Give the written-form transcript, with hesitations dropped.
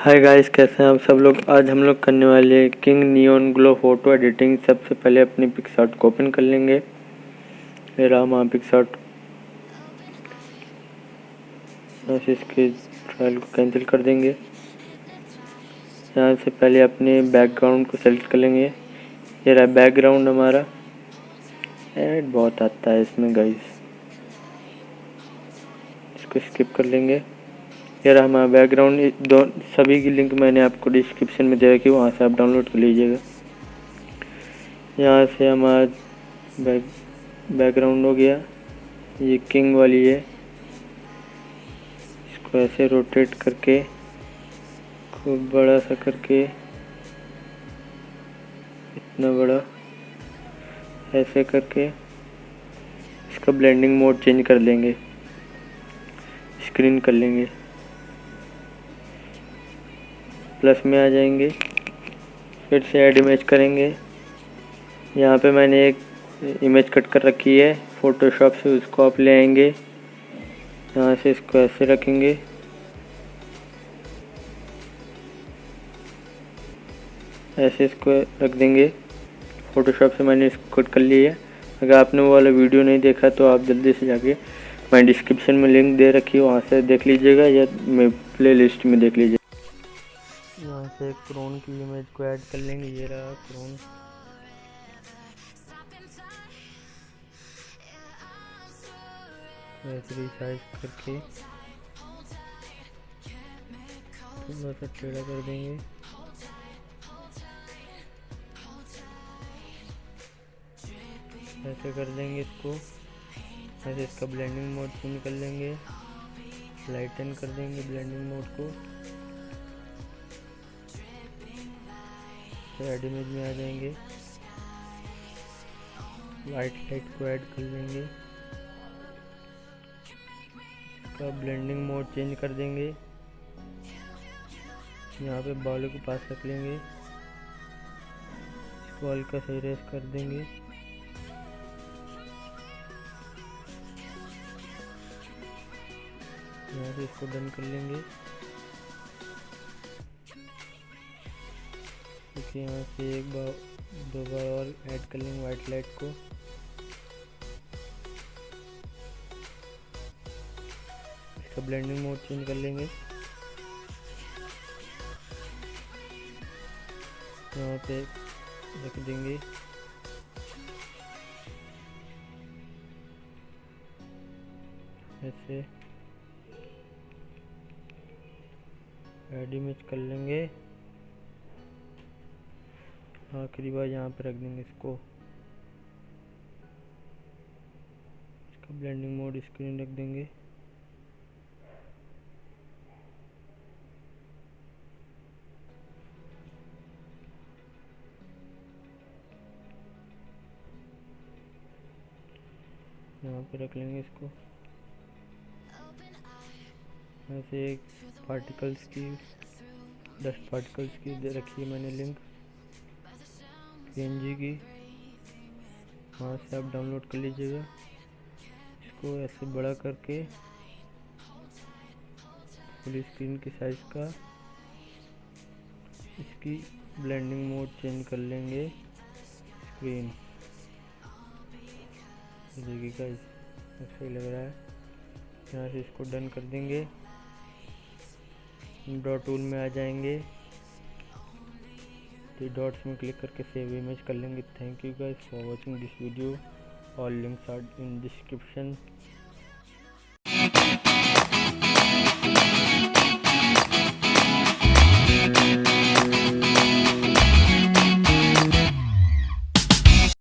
Hi guys, कैसे हैं आप सब लोग। आज हम लोग करने वाले हैं king neon glow photo editing. सबसे पहले अपनी पिक्सआर्ट को ओपन कर लेंगे। ये रहा हमारा पिक्सआर्ट। ऐसे इसके फाइल को कैंसिल कर देंगे। यहाँ से पहले अपने बैकग्राउंड को सेलेक्ट कर लेंगे। ये रहा बैकग्राउंड हमारा। एड बहुत आता है इसमें गाइस, इसको स्किप कर लेंगे। ये रहा हमारा बैकग्राउंड। दो सभी की लिंक मैंने आपको डिस्क्रिप्शन में दे रखी है, वहाँ से आप डाउनलोड कर लीजिएगा। यहाँ से हमारा बैकग्राउंड हो गया। ये किंग वाली है, इसको ऐसे रोटेट करके खूब बड़ा सा करके, इतना बड़ा ऐसे करके इसका ब्लेंडिंग मोड चेंज कर लेंगे, स्क्रीन कर लेंगे। प्लस में आ जाएंगे, फिर से ऐड इमेज करेंगे। यहाँ पे मैंने एक इमेज कट कर रखी है फोटोशॉप से, उसको आप ले आएंगे। यहाँ से इसको ऐसे रखेंगे, ऐसे इसको रख देंगे। फोटोशॉप से मैंने इसको कट कर लिया है। अगर आपने वो वाला वीडियो नहीं देखा तो आप जल्दी से जाके मैं डिस्क्रिप्शन में लिंक दे रखी है, वहाँ से देख लीजिएगा या मैं प्ले लिस्ट में देख लीजिए। यहाँ से क्रोन की इमेज को ऐड कर लेंगे। ये रहा क्रोन। ऐसे रिसाइज करके थोड़ा सा टेढ़ा कर देंगे। ऐसे कर देंगे इसको। ऐसे इसका ब्लेंडिंग मोड चेंज कर लेंगे, लाइटन कर देंगे ब्लेंडिंग मोड को। ऐड इमेज में आ जाएंगे, वाइट लाइट को ऐड कर लेंगे, इसका ब्लेंडिंग मोड चेंज कर देंगे। यहाँ पे बालों के पास रख लेंगे, इसको हल्का सा इरेज कर देंगे। यहाँ से इसको डन कर लेंगे। देखिए यहाँ से एक बार दो बार और ऐड कर लेंगे वाइट लाइट को। इसका ब्लेंडिंग मोड चेंज कर लेंगे। यहाँ पे रख देंगे, ऐसे ऐड इमेज कर लेंगे। आखिरी बार यहाँ पे रख देंगे इसको, इसका ब्लेंडिंग मोड स्क्रीन रख देंगे। यहाँ पे रख लेंगे इसको। ऐसे एक पार्टिकल्स की, डस्ट पार्टिकल्स की दे रखी है मैंने लिंक PNG की, वहाँ से आप डाउनलोड कर लीजिएगा। इसको ऐसे बड़ा करके फुल स्क्रीन की साइज का, इसकी ब्लेंडिंग मोड चेंज कर लेंगे, स्क्रीन। देखिए गाइस, अच्छा ही लग रहा है। यहाँ से इसको डन कर देंगे। ड्रॉ टूल में आ जाएंगे, थ्री डॉट्स में क्लिक करके सेव इमेज कर लेंगे। Thank you guys for watching this video. All links are in description.